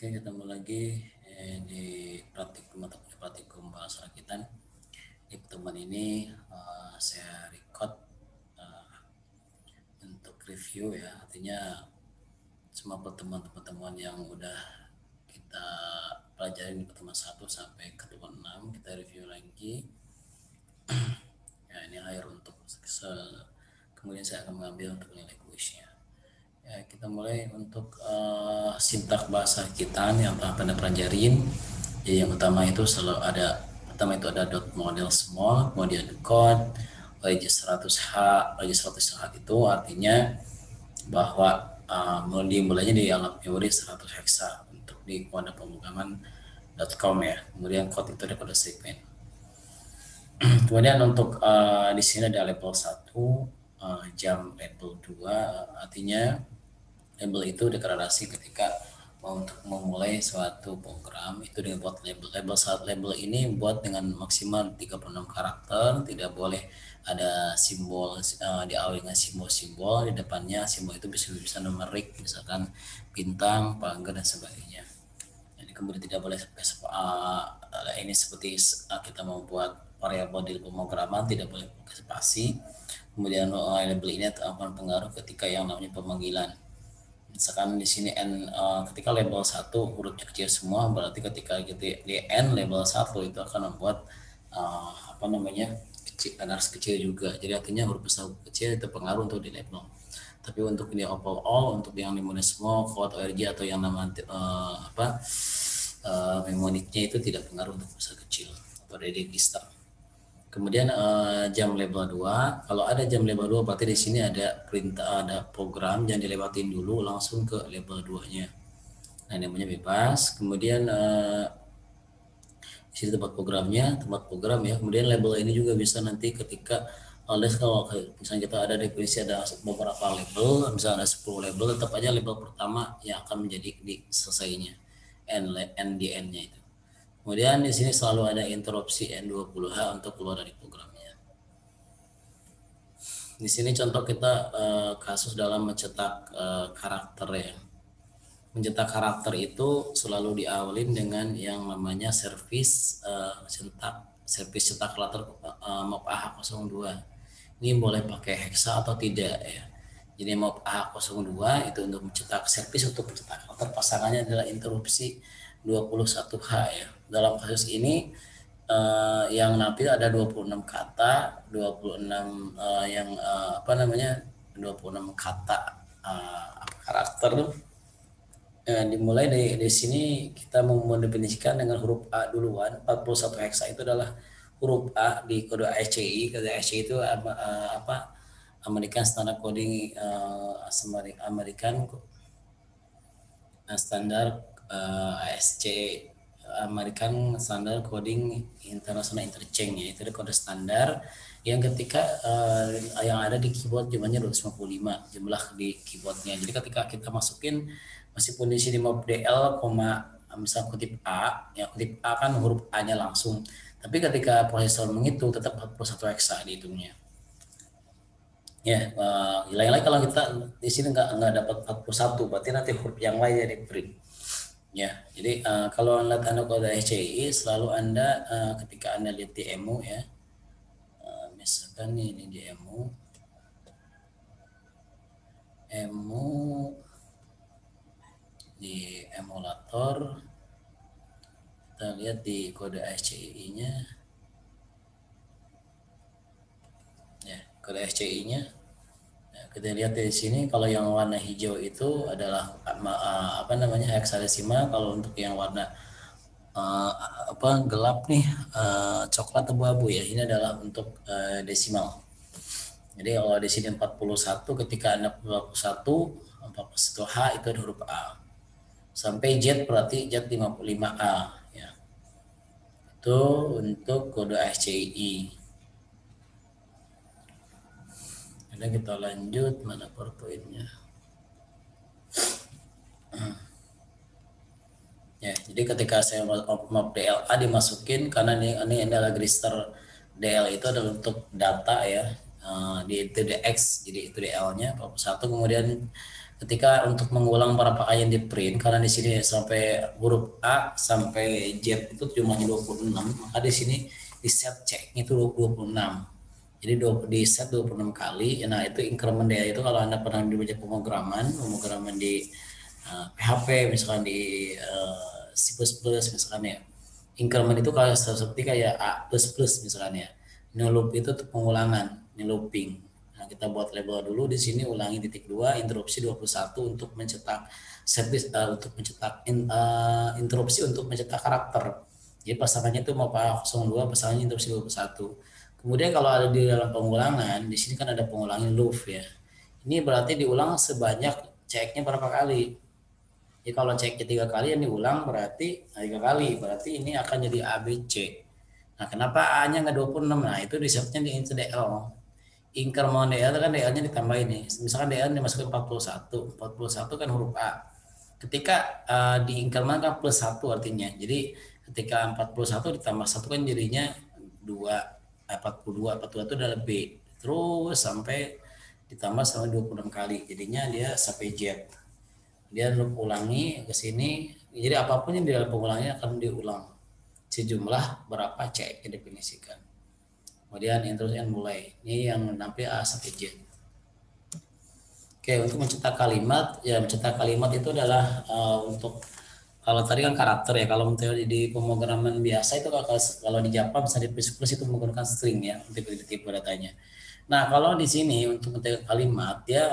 Oke, ketemu lagi di praktikum bahasa rakitan. Di pertemuan ini saya record untuk review ya, artinya semua pertemuan-pertemuan yang udah kita pelajari di pertemuan 1 sampai pertemuan 6 kita review lagi. Ya, ini akhir untuk kemudian saya akan mengambil untuk nilai kuisnya. Ya, kita mulai untuk sintak bahasa kita yang telah pada pelajarin. Jadi yang utama itu selalu ada dot model small, kemudian code, OIG 100H. OIG 100H itu artinya bahwa dimulainya di alat memori 100 heksa untuk di kode pemrograman.com ya. Kemudian code itu ada kode segmen. Kemudian untuk di sini ada level 1, jam level 2, artinya label itu deklarasi ketika untuk memulai suatu program itu dengan buat label ini buat dengan maksimal 36 karakter, tidak boleh ada simbol diawali dengan simbol-simbol di depannya. Simbol itu bisa numerik, misalkan bintang, pagar dan sebagainya. Jadi kemudian tidak boleh ini seperti kita membuat variabel di pemrograman tidak boleh pakai spasi. Kemudian label ini akan pengaruh ketika yang namanya pemanggilan. Misalkan di sini ketika label 1 hurufnya kecil semua, berarti ketika di n label 1 itu akan membuat harus kecil juga. Jadi artinya huruf besar kecil itu pengaruh untuk di label. Tapi untuk di overall, untuk yang dimulai semua code ORG atau yang nama mnemonicnya itu tidak pengaruh untuk besar kecil atau register. Kemudian jam label 2, kalau ada jam label 2 berarti di sini ada perintah, ada program yang dilewatin dulu langsung ke label 2-nya. Nah, namanya bebas. Kemudian di sini tempat program ya. Kemudian label ini juga bisa nanti ketika kalau misalnya kita ada definisi ada beberapa label, misalnya ada 10 label, tetap aja label pertama yang akan menjadi di selesainya NDN-nya itu. Kemudian di sini selalu ada interupsi N20H untuk keluar dari programnya. Di sini contoh kita kasus dalam mencetak karakter ya. Mencetak karakter itu selalu diawalin dengan yang namanya servis cetak karakter map AH02. Ini boleh pakai heksa atau tidak ya. Jadi map AH02 itu untuk mencetak servis untuk mencetak karakter, pasangannya adalah interupsi 21H ya. Dalam kasus ini yang nampil ada 26 kata, 26 26 kata karakter. Dimulai dari sini kita mau mendefinisikan dengan huruf A duluan. 41 heksa itu adalah huruf A di kode ASCII. Kode ASCII itu American Standard Coding American Standard ASC American Standard Coding International Interchange ya, itu kode standar yang ketika yang ada di keyboard jumlahnya 255 jumlah di keyboardnya. Jadi ketika kita masukin meskipun di sini mau DL, misal kutip A, ya kutip A kan huruf A-nya langsung, tapi ketika prosesor menghitung tetap 41 heksa dihitungnya. Ya, lain-lain kalau kita di sini nggak dapat 41, berarti nanti huruf yang lainnya di print. Ya, jadi kalau Anda kode SCI selalu Anda ketika Anda lihat di EMU ya, misalkan ini di EMU di emulator, kita lihat di kode SCI-nya ya, kode SCI-nya. Nah, kita lihat di sini kalau yang warna hijau itu adalah heksadesimal. Kalau untuk yang warna gelap nih, coklat abu-abu ya, ini adalah untuk desimal. Jadi kalau di sini 41, ketika Anda 41H itu ada huruf A. Sampai Z berarti Z 55A ya. Itu untuk kode SCI. Nah, kita lanjut, mana PowerPoint-nya. Ya, jadi ketika saya map DLA dimasukin, karena ini adalah register DL itu adalah untuk data ya, di itu DX, jadi itu DL-nya 41. Kemudian ketika untuk mengulang berapa kali yang di print, karena di sini sampai huruf A sampai Z itu jumlahnya 26, maka di sini di set check itu 26. Jadi di set 26 kali. Nah, itu increment dia itu kalau Anda pernah baca pemrograman di PHP misalkan di C++ misalkan ya. Increment itu kalau seperti kayak A++ misalkan ya. Ini loop itu untuk pengulangan, ini looping. Nah, kita buat label dulu di sini ulangi titik 2 interupsi 21 untuk mencetak untuk mencetak interupsi untuk mencetak karakter. Jadi pasangannya itu mau 02 pasangannya interupsi 21. Kemudian kalau ada di dalam pengulangan, di sini kan ada pengulangan loop ya. Ini berarti diulang sebanyak ceknya berapa kali? Jadi kalau ceknya 3 kali yang diulang berarti 3 kali, berarti ini akan jadi ABC. Nah, kenapa A-nya nggak 26? Nah, itu disebutnya di DL. Increment DL kan DL-nya ditambah ini. Misalkan DL dimasukin 41. 41 kan huruf A. Ketika di increment kan plus 1 artinya. Jadi ketika 41 ditambah 1 kan jadinya 2. 42 itu adalah B, terus sampai ditambah sampai 26 kali, jadinya dia sampai Z. Dia loop ulangi ke sini, jadi apapun yang di dalam pengulangnya akan diulang sejumlah berapa C yang definisikan. Kemudian interus and mulai, ini yang sampai A sampai Z. Oke, untuk mencetak kalimat, ya mencetak kalimat itu adalah untuk kalau tadi kan karakter ya, kalau di pemrograman biasa itu kalau di Java bisa di plus itu menggunakan string ya untuk tipe datanya. Nah, kalau di sini untuk mencetak kalimat dia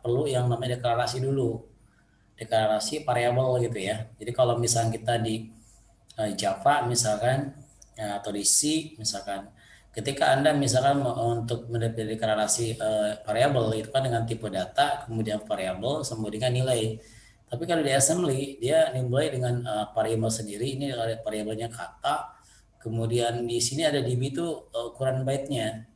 perlu yang namanya deklarasi dulu. Deklarasi variabel gitu ya. Jadi kalau misalnya kita di Java misalkan atau di C misalkan, ketika Anda misalkan untuk mendeklarasi variabel itu kan dengan tipe data, kemudian variabel, kemudian nilai. Tapi kalau di assembly dia dimulai dengan variabel sendiri, ini variabelnya kata, kemudian di sini ada db itu ukuran byte-nya.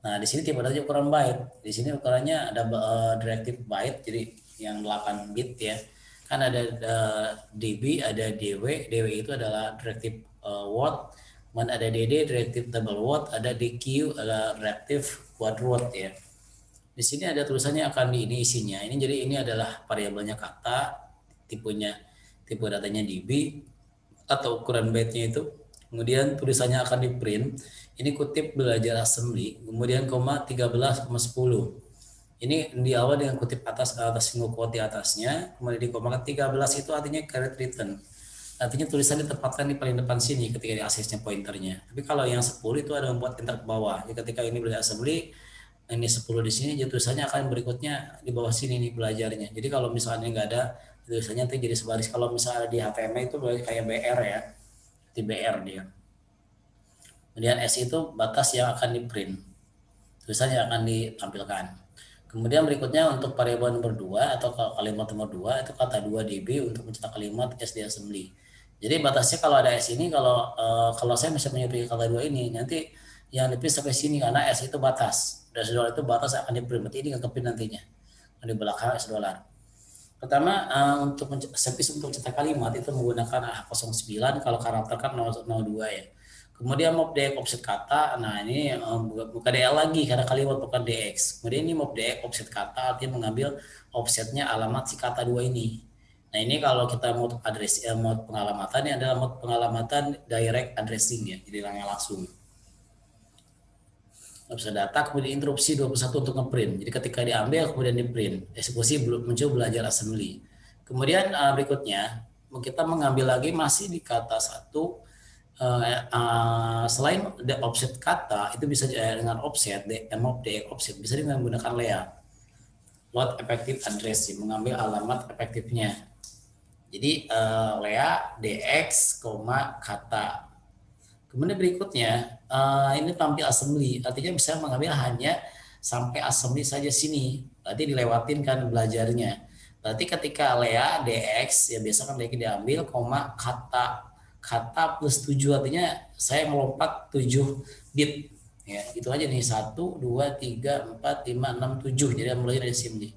Nah, di sini tipe data ukuran byte. Di sini ukurannya ada directive byte, jadi yang 8 bit ya. Kan ada db, ada dw, dw itu adalah directive word, kemudian ada dd directive double word, ada dq adalah directive quad word ya. Di sini ada tulisannya akan ini isinya. Ini jadi ini adalah variabelnya kata, tipenya tipe datanya db atau ukuran byte-nya itu. Kemudian tulisannya akan di print. Ini kutip belajar assembly, kemudian koma 13,10. Ini di awal dengan kutip atas single quote di atasnya, kemudian di koma 13 itu artinya character return. Artinya tulisan ditempatkan di paling depan sini ketika di aksesnya pointernya. Tapi kalau yang 10 itu ada membuat enter ke bawah. Jadi ketika ini belajar assembly, ini 10 di sini, jadi tulisannya akan berikutnya di bawah sini nih belajarnya. Jadi kalau misalnya nggak ada, tulisannya nanti jadi sebaris. Kalau misalnya di HTML itu kayak BR ya, di BR dia. Kemudian S itu batas yang akan di print, tulisannya akan ditampilkan. Kemudian berikutnya untuk variabel nomor 2 atau kalimat nomor 2 itu kata 2 db untuk mencetak kalimat S di assembly. Jadi batasnya kalau ada S ini, kalau saya bisa menyebutkan kata 2 ini, nanti yang di print sampai sini karena S itu batas. Dan $, itu batas akan di print, berarti ini nggak ke print nantinya. Di belakang $. Pertama untuk service untuk cetak kalimat itu menggunakan A09, kalau karakter kan 002 ya. Kemudian mop dx offset kata, nah ini bukan DL lagi karena kalimat bukan dx. Kemudian ini mop dx offset kata artinya mengambil offsetnya alamat si kata 2 ini. Nah ini kalau kita mau address mode pengalamatan, ini adalah mode pengalamatan direct addressing ya, jadi langsung. Bisa data, kemudian interupsi 21 untuk ngeprint. Jadi ketika diambil kemudian di print, eksekusi muncul belajar assembly. Kemudian berikutnya kita mengambil lagi masih di kata 1, selain offset kata itu bisa dengan offset mop dx offset bisa dengan menggunakan layout load effective address, mengambil alamat efektifnya. Jadi layout dx, kata. Kemudian berikutnya ini tampil assembly, artinya bisa mengambil hanya sampai assembly saja sini, berarti dilewatin kan belajarnya. Berarti ketika layout dx ya biasa kan lagi diambil, kata plus 7 artinya saya melompat 7 bit ya, itu aja nih 1 2 3 4 5 6 7, jadi mulai dari sini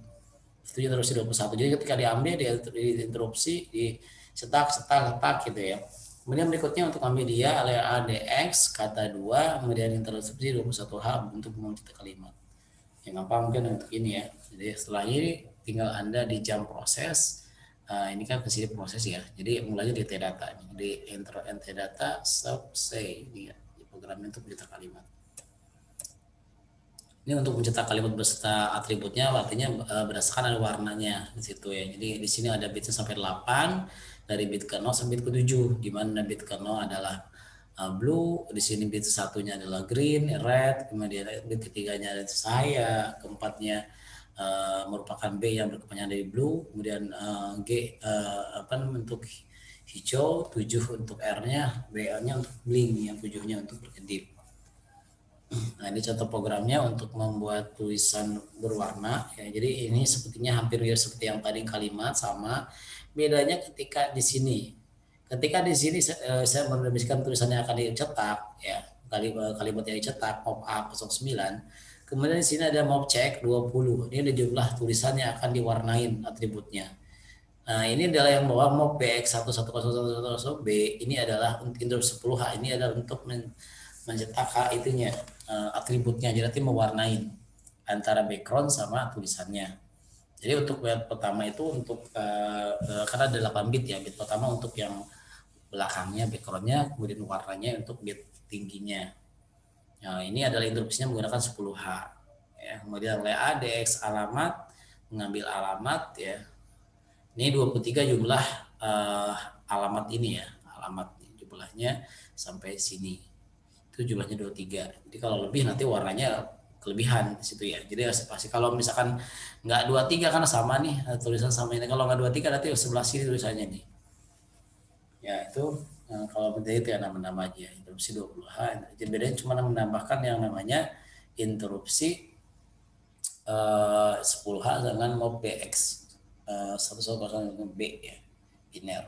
7 terus 21. Jadi ketika diambil dia diinterupsi di setak gitu ya. Kemudian berikutnya untuk ambil dia ADX kata 2, kemudian interupsi 21H untuk mencetak kalimat. Yang gampang mungkin untuk ini ya. Jadi setelah ini tinggal Anda di jam proses. Ini kan ke sini proses ya. Jadi mulanya di T-data nih. Di enter T-data sub say ini ya. Programnya untuk mencetak kalimat. Ini untuk mencetak kalimat beserta atributnya, artinya berdasarkan ada warnanya di situ ya. Jadi di sini ada bitnya sampai 8, dari bit ke 0 sampai bit ke 7, di mana bit ke 0 adalah blue, di sini bit satunya adalah green, red, kemudian bit ketiganya ada saya, keempatnya merupakan B yang berkepanjangan dari blue, kemudian G untuk hijau, 7 untuk R-nya, B-nya untuk bling, yang 7-nya untuk berkedip. Nah, ini contoh programnya untuk membuat tulisan berwarna ya. Jadi ini sepertinya hampir mirip seperti yang tadi kalimat, sama bedanya ketika di sini. Ketika di sini saya menuliskan tulisannya akan dicetak ya, kalimat yang dicetak mob A09. Kemudian di sini ada mob check 20. Ini ada jumlah tulisannya akan diwarnain atributnya. Nah, ini adalah yang bawah mob BX110111B. Ini adalah untuk 10H. Ini adalah untuk mencetak itunya atributnya, jadi nanti mewarnain antara background sama tulisannya. Jadi untuk bit pertama itu untuk karena ada 8 bit ya, bit pertama untuk yang belakangnya backgroundnya, kemudian warnanya untuk bit tingginya. Nah, ini adalah interupsinya menggunakan 10H ya. Kemudian ADX alamat, mengambil alamat ya. Ini 23 jumlah alamat ini ya, alamat jumlahnya sampai sini. Itu jumlahnya 23. Jadi kalau lebih nanti warnanya kelebihan di situ ya. Jadi pasti kalau misalkan nggak 23 karena sama nih tulisan sama ini. Kalau nggak 23 nanti sebelah sini tulisannya nih. Ya itu kalau menjadi itu ya nama-nama aja. Interupsi 20H. Jadi bedanya cuma menambahkan yang namanya interupsi 10H dengan mob BX 110B ya. Biner.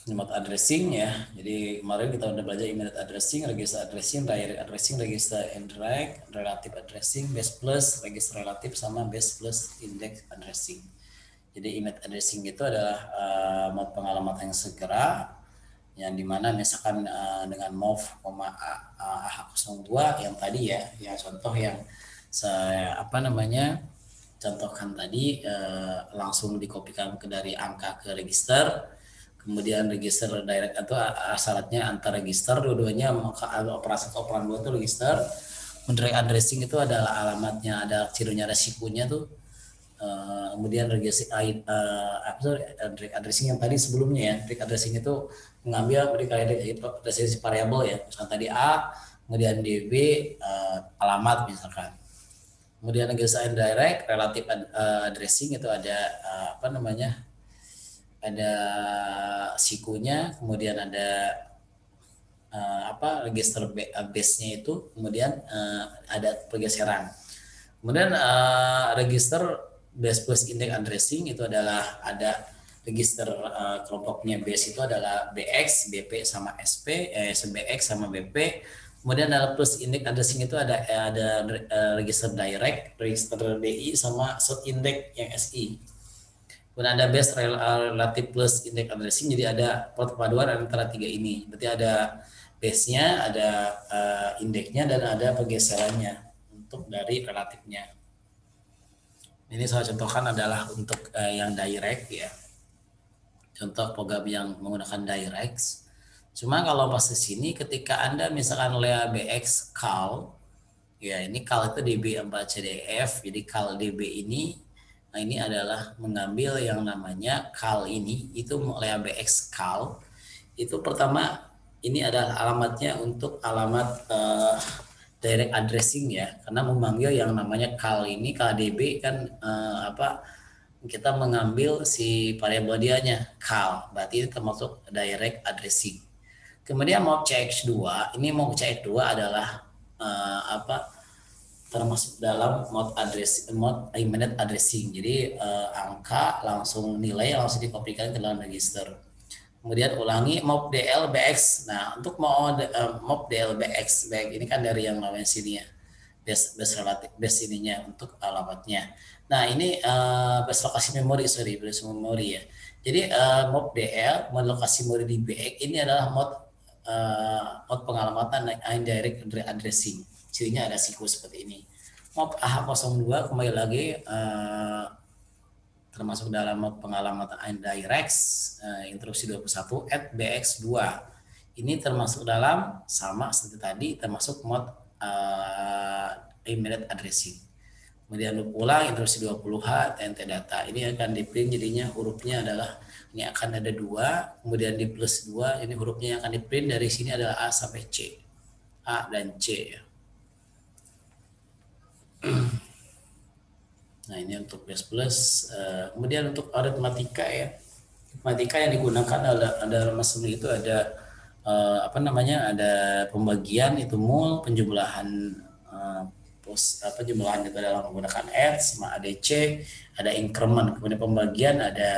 Remote addressing ya. Jadi kemarin kita udah belajar immediate addressing, register addressing, direct addressing, register indirect, relative addressing, base plus, register relative sama base plus index addressing. Jadi immediate addressing itu adalah mode pengalamatan yang segera, yang dimana misalkan dengan mov, AH02 yang tadi ya, yang contoh yang saya contohkan tadi langsung dikopikan dari angka ke register. Kemudian register direct atau syaratnya antar register, dua-duanya operasi operan dua itu register. Direct addressing itu adalah alamatnya, ada cirunya, ada sikunya tuh. Kemudian register direct addressing yang tadi sebelumnya ya, direct addressing itu mengambil addressing variabel ya, misalnya tadi A, kemudian DB alamat misalkan. Kemudian register indirect relative addressing itu ada ada sikunya, kemudian ada register base-nya itu, kemudian ada pergeseran. Kemudian register base plus index addressing itu adalah ada register kelompoknya base itu adalah BX, BP sama SP, BX sama BP. Kemudian ada plus index addressing itu ada register direct, register DI sama sub index yang SI. Kemudian ada base relative plus index addressing, jadi ada perpaduan antara tiga ini. Berarti ada base-nya, ada indeksnya, dan ada pergeserannya untuk dari relatifnya. Ini saya contohkan adalah untuk yang direct ya. Contoh program yang menggunakan direct. Cuma kalau pas di sini ketika Anda misalkan Lea BX cal, ya ini cal itu DB 4 CDF, jadi cal DB ini, nah ini adalah mengambil yang namanya cal ini, itu Lea BX cal, itu pertama ini adalah alamatnya untuk alamat direct addressing ya, karena memanggil yang namanya cal ini, cal DB kan kita mengambil si variabel dianya cal, berarti itu termasuk direct addressing. Kemudian mob CX2, ini mob CX2 adalah termasuk dalam mode immediate addressing. Jadi angka langsung nilai langsung dikopikan ke dalam register. Kemudian ulangi mob DLBX. Nah, untuk mob DLBX baik ini kan dari yang namanya sini ya. Base relatif base ininya untuk alamatnya. Nah, ini base lokasi memori, base memori ya. Jadi mob DL, mode lokasi memori di BX ini adalah mode pengalamatan indirect addressing. Cirinya ada siku seperti ini. Mop AH02 kembali lagi termasuk dalam pengalamatan indirect instruksi 21 @bx2. Ini termasuk dalam sama seperti tadi, termasuk mod immediate addressing. Kemudian ulang instruksi 20H TNT data. Ini akan di print, jadinya hurufnya adalah ini akan ada 2, kemudian di plus 2, ini hurufnya yang akan di print dari sini adalah A sampai C. A dan C. Nah, ini untuk plus. Kemudian untuk aritmatika ya. Aritmatika yang digunakan adalah maksudnya itu ada ada pembagian itu mul, penjumlahan jumlahan itu dalam menggunakan add sama ADC, ada increment, kemudian pembagian ada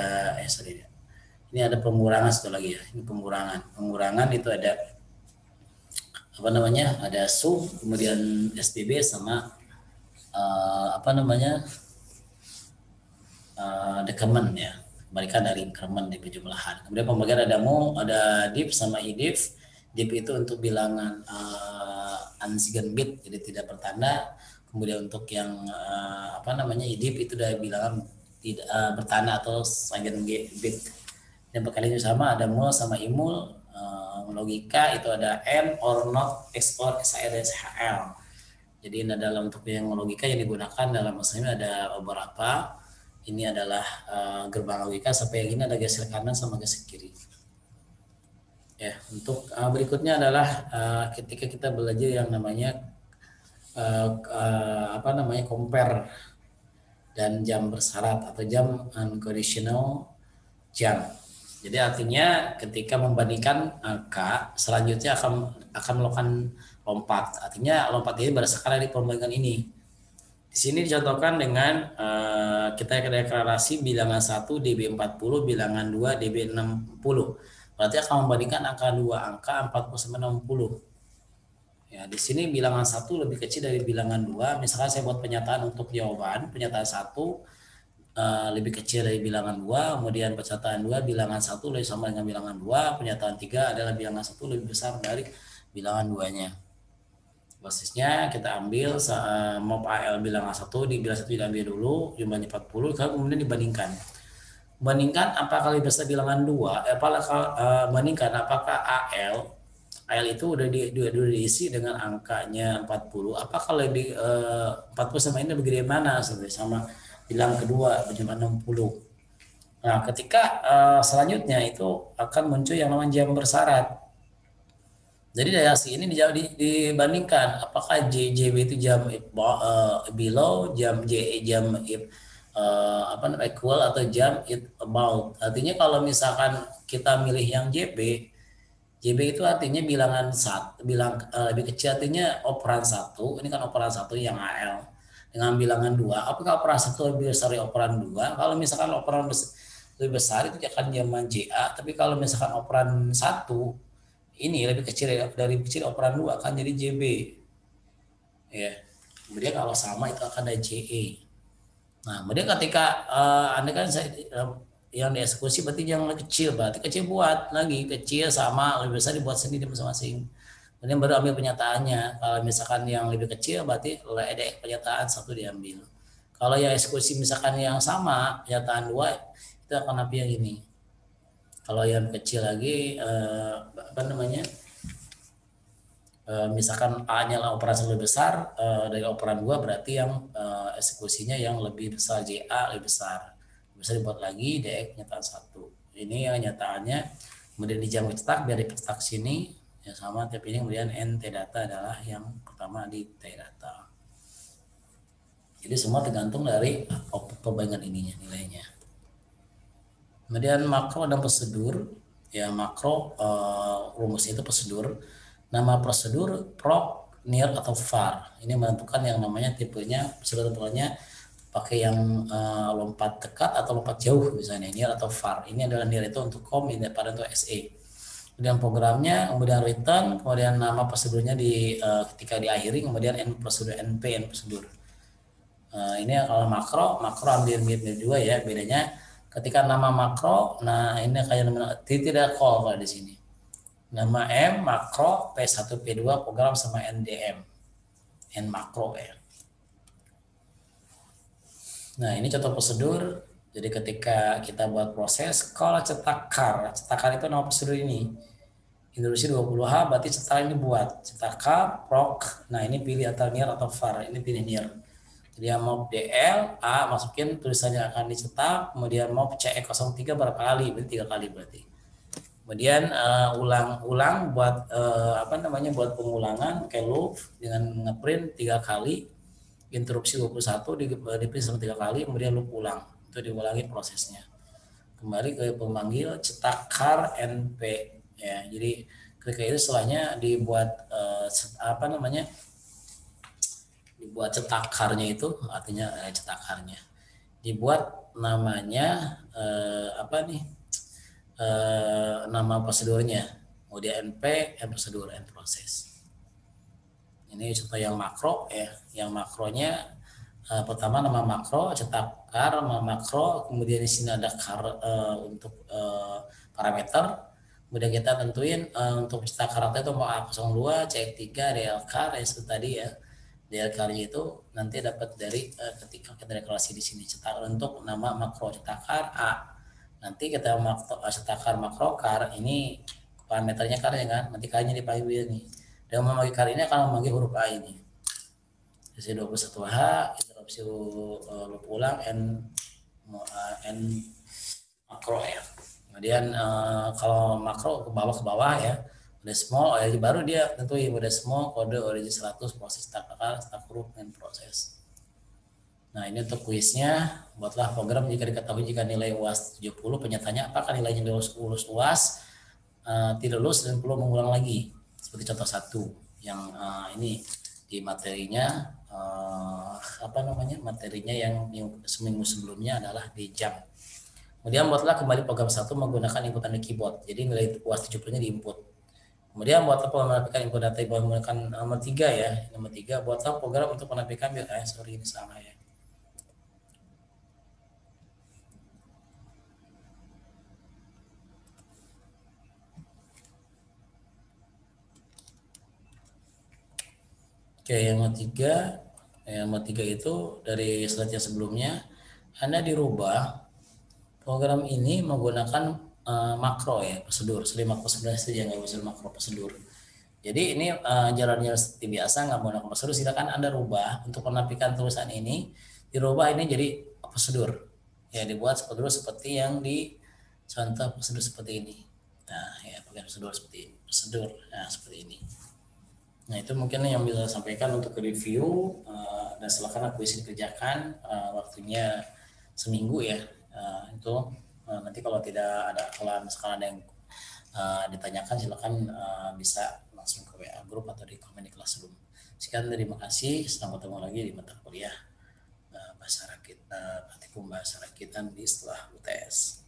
ini ada pengurangan satu lagi ya, ini pengurangan itu ada ada sub, kemudian SPB sama decrement ya, kebalikan dari increment di penjumlahan. Kemudian pembagian ada mul, ada div sama idif. Div itu untuk bilangan unsigned bit, jadi tidak bertanda. Kemudian untuk yang idif itu dari bilangan tidak bertanda atau signed bit. Dan perkalian sama ada mul sama imul. Logika itu ada and or not, XOR, SAR, dan SHL. Jadi dalam untuk yang logika yang digunakan dalam maksudnya ada beberapa. Ini adalah gerbang logika, sampai yang ini ada geser kanan sama geser kiri. Ya, untuk berikutnya adalah ketika kita belajar yang namanya compare dan jam bersyarat atau jam unconditional jam. Jadi artinya ketika membandingkan angka, selanjutnya akan melakukan lompat. Artinya lompat ini berdasarkan dari pembandingan ini. Di sini dicontohkan dengan kita deklarasi bilangan 1 DB40, bilangan 2 DB60. Berarti akan membandingkan angka 2 angka 40 sampai 60. Ya, di sini bilangan 1 lebih kecil dari bilangan 2. Misalkan saya buat pernyataan untuk jawaban, pernyataan 1 lebih kecil dari bilangan 2, kemudian pernyataan 2 bilangan 1 lebih sama dengan bilangan 2, pernyataan 3 adalah bilangan 1 lebih besar dari bilangan 2-nya. Basisnya kita ambil mop AL bilangan 1, di bilangan 1 diambil dulu, jumlahnya 40, kemudian dibandingkan. Bandingkan apakah lebih besar bilangan 2, bandingkan apakah AL itu udah diisi dengan angkanya 40, apakah lebih 40 sama ini lebih gede mana sama bilang kedua berjumlah 60. Nah, ketika selanjutnya itu akan muncul yang namanya jam bersyarat. Jadi dari hasil ini dibandingkan apakah JB itu jam below, jam JE jam equal atau jam it about. Artinya kalau misalkan kita milih yang JB itu artinya bilangan lebih kecil, artinya operan 1, ini kan operan 1 yang AL dengan bilangan 2. Apakah operan 1 lebih besar dari operan 2? Kalau misalkan operan lebih besar itu akan zaman JA, tapi kalau misalkan operan 1 ini lebih kecil dari operan 2 kan jadi JB. Ya. Kemudian kalau sama itu akan ada JE. Nah, kemudian ketika Anda kan yang dieksekusi berarti yang kecil, berarti kecil buat lagi kecil sama lebih besar dibuat sendiri masing-masing. Kemudian baru ambil penyataannya. Kalau misalkan yang lebih kecil berarti ada pernyataan 1 diambil. Kalau yang eksekusi misalkan yang sama pernyataan 2 itu akan ambil yang ini. Kalau yang kecil lagi misalkan A-nya lah operasi lebih besar dari operan 2, berarti yang eksekusinya yang lebih besar, JA lebih besar. Bisa dibuat lagi DX nyataan 1. Ini yang nyataannya kemudian di jam cetak biar dicetak sini ya sama, tapi ini kemudian NT data adalah yang pertama di T data. Jadi semua tergantung dari perbandingan ininya nilainya. Kemudian makro dan prosedur. Ya, makro rumusnya itu prosedur. Nama prosedur proc, near atau far. Ini menentukan yang namanya tipenya, prosedur tentuannya pakai yang lompat dekat atau lompat jauh, misalnya near atau far. Ini adalah near itu untuk com, ini pada untuk SE. Kemudian programnya, kemudian return, kemudian nama prosedurnya ketika diakhiri, kemudian prosedur NP prosedur. Ini kalau makro ambil mirip juga ya, bedanya ketika nama makro, nah ini kayak tidak call kalau di sini. Nama M makro, P1 P2 program sama NDM, N makro ya. Nah, ini contoh prosedur. Jadi ketika kita buat proses, kalau cetakar itu nama prosedur ini. Introduksi 20H berarti cetakar ini buat. Cetakar, proc, nah ini pilih antara near atau far, ini pilih near. Jadi yang mau DL, A masukin tulisannya akan dicetak, kemudian mau CE03 berapa kali, berarti 3 kali berarti. Kemudian ulang-ulang buat buat pengulangan pakai loop dengan ngeprint 3 kali, interupsi 21 di sama 3 kali, kemudian loop ulang. Itu diulangi prosesnya. Kembali ke pemanggil cetakar NP ya. Jadi ketika itu setelahnya dibuat dibuat cetakarnya, itu artinya cetakarnya dibuat namanya nama prosedurnya, kemudian NP, prosedur, N proses. Ini contoh yang makro ya. Yang makronya pertama nama makro cetakar, nama makro, kemudian di sini ada untuk parameter. Kemudian kita tentuin untuk cetak karakter itu mau A02, C3, DLK, itu tadi ya. DLK-nya itu nanti dapat dari ketika kita deklarasi di sini cetak untuk nama makro cetakar A. Nanti kita cetakar makro kar, ini parameternya kar ya kan, nanti karnya dipanggil nih. Dan memanggil kar ini akan memanggil huruf A ini. Jadi 21H, interupsi loop ulang N makro ya. Kemudian kalau makro ke bawah ya, udah small baru dia tentuin udah small kode origin 100 proses takar huruf dan proses. Nah, ini untuk kuisnya. Buatlah program jika diketahui jika nilai UAS 70, penyataannya apakah nilainya lulus UAS, tidak lulus dan perlu mengulang lagi. Seperti contoh 1 yang ini di materinya materinya yang seminggu sebelumnya adalah di jam. Kemudian buatlah kembali program 1 menggunakan inputan di keyboard. Jadi nilai UAS 70-nya diinput. Kemudian buatlah menampilkan input data menggunakan nomor 3 ya. Nomor 3 buatlah program untuk menampilkan ini salah ya. Oke, yang nomor 3 itu dari slide yang sebelumnya Anda dirubah program ini menggunakan makro ya, prosedur. Selain makro sebenarnya saja nggak usah makro prosedur. Jadi ini jalannya seperti biasa, nggak menggunakan prosedur. Silakan Anda rubah untuk penampilkan tulisan ini, dirubah ini jadi prosedur. Ya, dibuat prosedur seperti yang di contoh prosedur seperti ini. Nah, ya pakai prosedur seperti ini. Prosedur, nah seperti ini. Nah, itu mungkin yang bisa saya sampaikan untuk review, dan silakan kuis dikerjakan, waktunya seminggu ya. Itu nanti kalau tidak ada, kalau misalkan ada yang ditanyakan, silakan bisa langsung ke WA grup atau di komen di Classroom. Sekian, terima kasih. Sampai ketemu lagi di mata kuliah bahasa rakit, praktikum bahasa rakitan di setelah UTS.